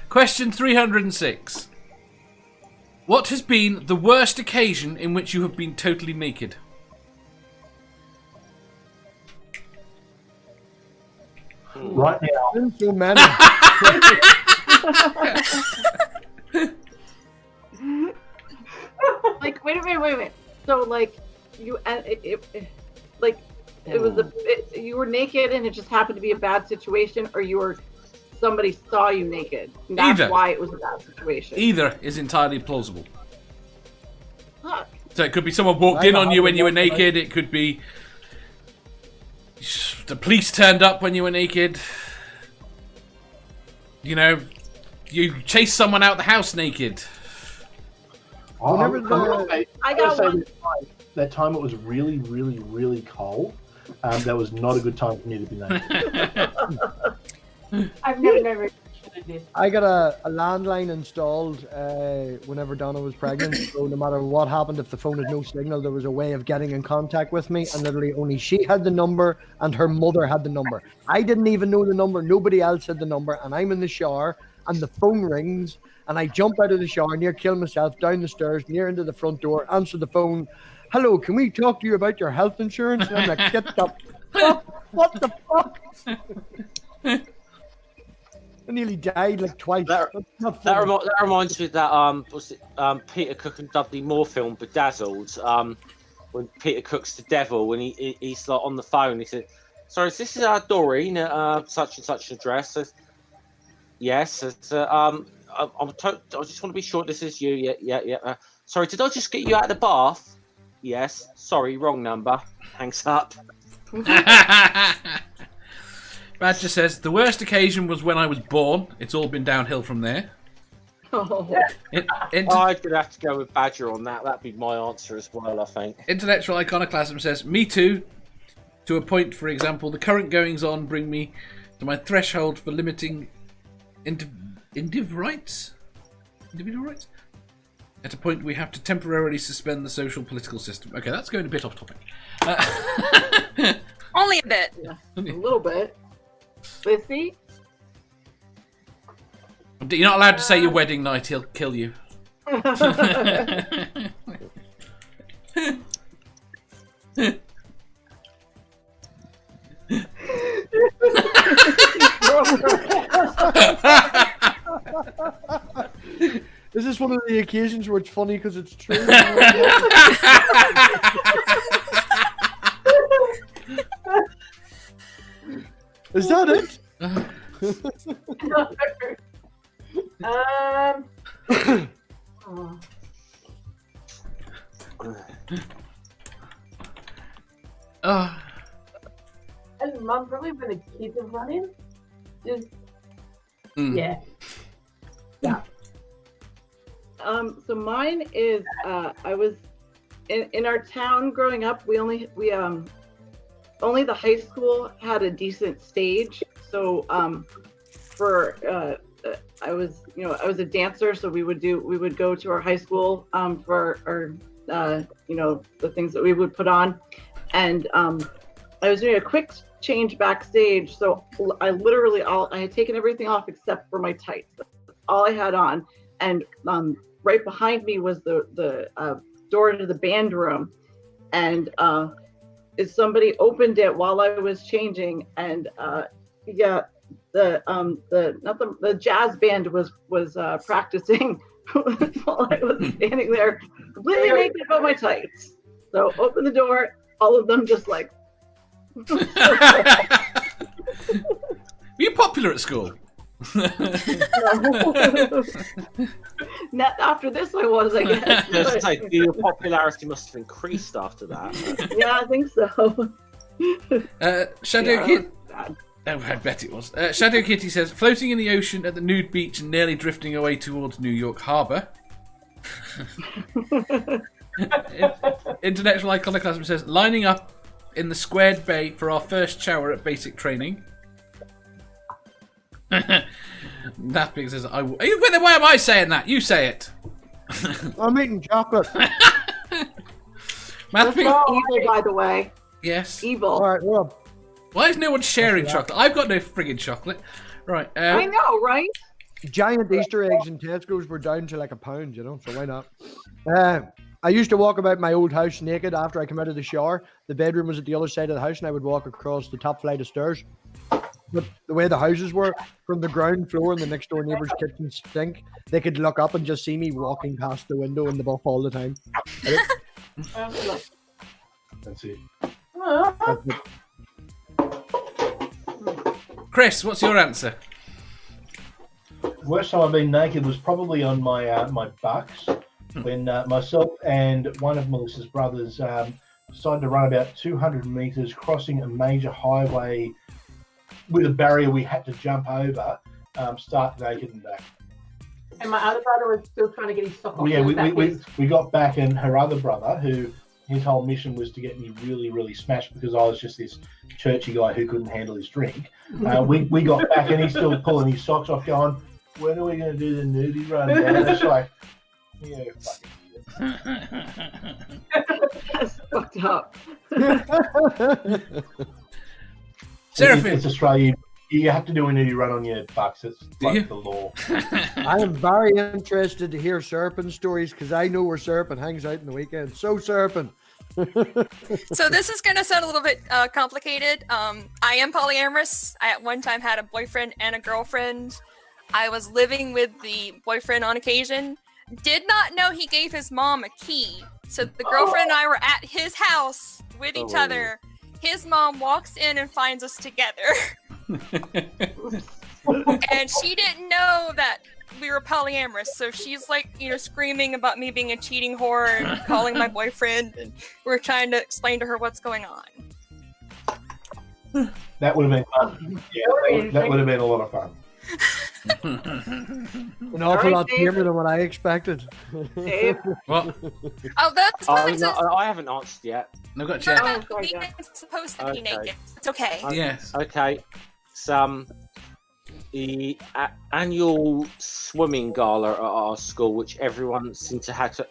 Question 306. What has been the worst occasion in which you have been totally naked? Right now. So many. Like, wait. So, like, you, you were naked and it just happened to be a bad situation, or somebody saw you naked. And that's Either. why it was a bad situation. Either is entirely plausible. Huh. So it could be someone walked in on you when you were naked. It could be the police turned up when you were naked. You know, you chased someone out the house naked. I got one. That time it was really, really, really cold. That was not a good time for me to be naked. I've never I got a landline installed whenever Donna was pregnant, so no matter what happened, if the phone had no signal, there was a way of getting in contact with me, and literally only she had the number and her mother had the number. I didn't even know the number, nobody else had the number, and I'm in the shower, and the phone rings, and I jump out of the shower, near kill myself, down the stairs, near into the front door, answer the phone. Hello, can we talk to you about your health insurance? And I'm like, get the fuck, what the fuck? I nearly died like twice. That reminds me of that Peter Cook and Dudley Moore film Bedazzled. When Peter Cook's the devil and he's like on the phone. He said, "Sorry, this is Doreen at such and such address." Says, yes. I just want to be sure this is you. Yeah. Sorry, did I just get you out of the bath? Yes. Sorry, wrong number. Hangs up. Badger says, the worst occasion was when I was born. It's all been downhill from there. Oh. I'm gonna have to go with Badger on that. That'd be my answer as well, I think. Intellectual Iconoclasm says, me too. To a point, for example, the current goings-on bring me to my threshold for limiting individual rights? At a point we have to temporarily suspend the social political system. Okay, that's going a bit off topic. Only a bit. Yeah, a little bit. Lissy? You're not allowed to say your wedding night, he'll kill you. Is this one of the occasions where it's funny because it's true? Is that it? And Mom, probably when the kids are running, just yeah. So mine is I was in our town growing up. Only the high school had a decent stage. So I was a dancer, so we would go to our high school for our the things that we would put on, and I was doing a quick change backstage, so I had taken everything off except for my tights. That's all I had on, and right behind me was the door to the band room, and somebody opened it while I was changing, and the jazz band was practicing while I was standing there completely naked about my tights. So open the door, all of them just like. Were you popular at school? Not after this, I was, I guess. Your popularity must have increased after that. Yeah, I think so. Shadow Kid. Oh, I bet it was. Shadow Kitty says, floating in the ocean at the nude beach and nearly drifting away towards New York Harbor. Intellectual Iconoclasm says, lining up in the squared bay for our first shower at basic training. Napping says, why am I saying that? You say it. I'm eating chocolate. That's evil, by the way. Yes. Evil. All right, well. Why is no one sharing chocolate? I've got no friggin' chocolate. Right. I know, right? giant Easter eggs in Tesco's were down to like £1, you know, so why not? I used to walk about my old house naked after I came out of the shower. The bedroom was at the other side of the house, and I would walk across the top flight of stairs. But the way the houses were, from the ground floor and the next door neighbor's kitchen sink, they could look up and just see me walking past the window in the buff all the time. That's it. That's it. Chris, what's your answer? Worst time I've been naked was probably on my my bucks when myself and one of Melissa's brothers decided to run about 200 meters, crossing a major highway with a barrier we had to jump over, start naked and back. And my other brother was still trying to get his sock off. Yeah, we got back, and her other brother, who his whole mission was to get me really, really smashed because I was just this churchy guy who couldn't handle his drink. We got back, and he's still pulling his socks off, going, "When are we going to do the nudie run?" And it's like, yeah, fucking idiot. That's fucked up. Seraphim. It's Australia. You have to do a nudie run on your bucks. It's you? like the law. I am very interested to hear Serpent stories because I know where Serpent hangs out in the weekend. So Serpent. So this is going to sound a little bit complicated. I am polyamorous. I at one time had a boyfriend and a girlfriend. I was living with the boyfriend on occasion. Did not know he gave his mom a key. So the girlfriend and I were at his house with each other. His mom walks in and finds us together. And she didn't know that we were polyamorous. So she's like, screaming about me being a cheating whore and calling my boyfriend. And we're trying to explain to her what's going on. That would have been fun. Yeah, that would have been a lot of fun. An awful lot tamer than what I expected. Dave. What? Oh, that's fine. I haven't answered yet. No, got you. It's supposed to be naked. It's okay. Yes. Okay. It's the annual swimming gala at our school, which everyone seemed to have to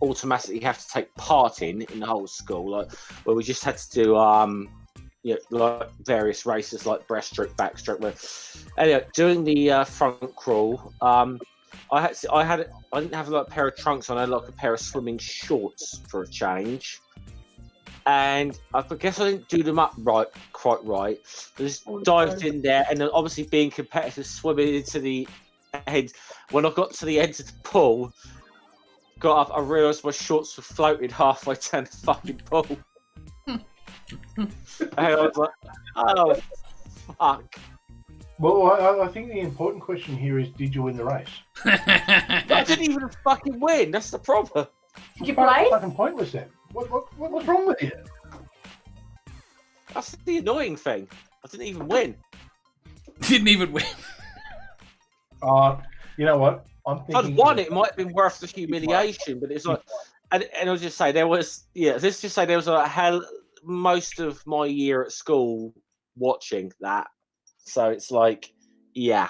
automatically have to take part in the whole school, like where we just had to do like various races like breaststroke, backstroke. Anyway, doing the front crawl, I didn't have like a pair of trunks on. I had like a pair of swimming shorts for a change, and I guess I didn't do them up quite right. I just dived in there, and then obviously being competitive, swimming into the end. When I got to the end of the pool, got up, I realised my shorts were floated halfway down the fucking pool. And I was like, oh, fuck. Well, I think the important question here is, did you win the race? I didn't even fucking win. That's the problem. Did you play? Fucking pointless then. What's wrong with you? That's the annoying thing. I didn't even win. Didn't even win. You know what? I'm If I'd won, it might have been worth the humiliation. But it's like, and I'll just say there was, let's just say there was most of my year at school watching that. So it's like, yeah.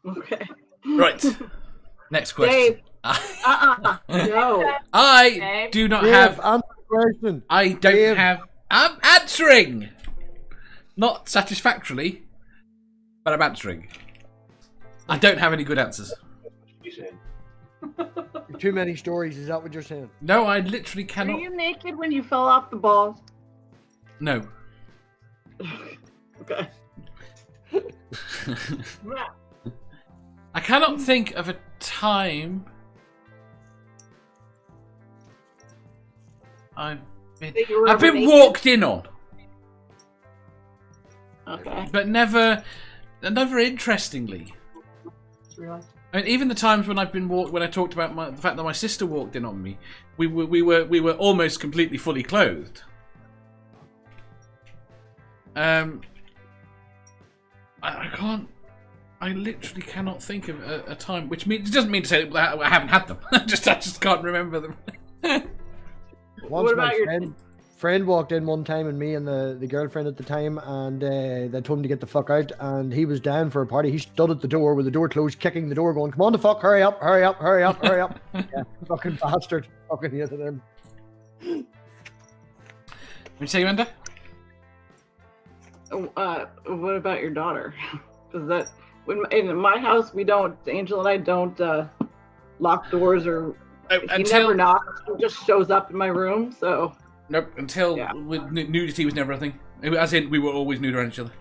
Okay. Right. Next question. Dave. No. I do not Dave, have. answer the question. I don't Dave. have. I'm answering. Not satisfactorily, but I'm answering. I don't have any good answers. Too many stories. Is that what you're saying? No, I literally cannot. Were you naked when you fell off the balls? No. Okay. I cannot think of a time I've been walked in on, Okay. but never interestingly. I mean, even the times when I've been when I talked about the fact that my sister walked in on me, we were almost completely fully clothed. I literally cannot think of a time, which means it doesn't mean to say that I haven't had them. I just can't remember them. Once my friend walked in one time, and me and the girlfriend at the time, and they told him to get the fuck out, and he was down for a party. He stood at the door with the door closed, kicking the door, going, "Come on the fuck, hurry up, hurry up, hurry up, hurry up." Yeah, fucking bastard. Fucking hated him. What you say, Amanda? What about your daughter? Because that in my house we don't. Angel and I don't lock doors or. He never knocks. He just shows up in my room. So. Nope. Until nudity was never a thing. As in, we were always nude around each other.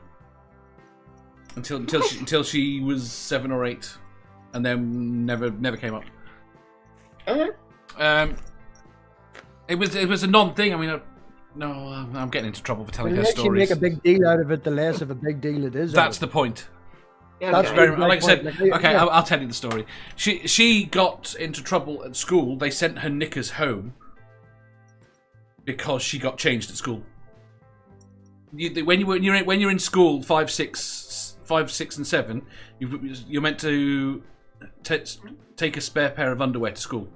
Until she was 7 or 8, and then never came up. It was a non-thing. I mean, I'm getting into trouble for telling her stories. The less you make a big deal out of it, the less of a big deal it is. That's the point. Yeah, That's very like I said. Okay, yeah. I'll tell you the story. She got into trouble at school. They sent her knickers home because she got changed at school. When you're in school, 5, 6, and 7, you're meant to take a spare pair of underwear to school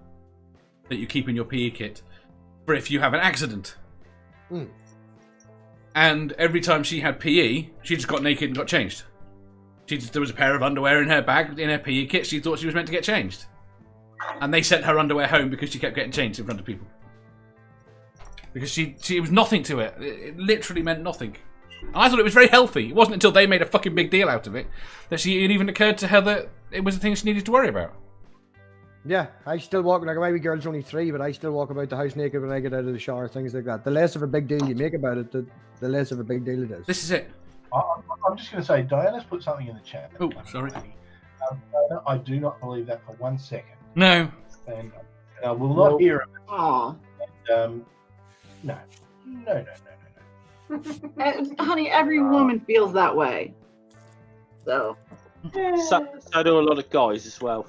that you keep in your PE kit for if you have an accident. And every time she had PE, she just got naked and got changed. There was a pair of underwear in her bag, in her PE kit. She thought she was meant to get changed. And they sent her underwear home because she kept getting changed in front of people. Because she was nothing to it. It literally meant nothing. And I thought it was very healthy. It wasn't until they made a fucking big deal out of it that it even occurred to her that it was a thing she needed to worry about. Yeah, I still walk, like my wee girl's only 3, but I still walk about the house naked when I get out of the shower, things like that. The less of a big deal you make about it, the less of a big deal it is. This is it. I'm just going to say, Diana's put something in the chat. Oh, sorry. I do not believe that for 1 second. No. And I will not hear it. Aw. No. Honey, every woman feels that way. So. So do a lot of guys as well.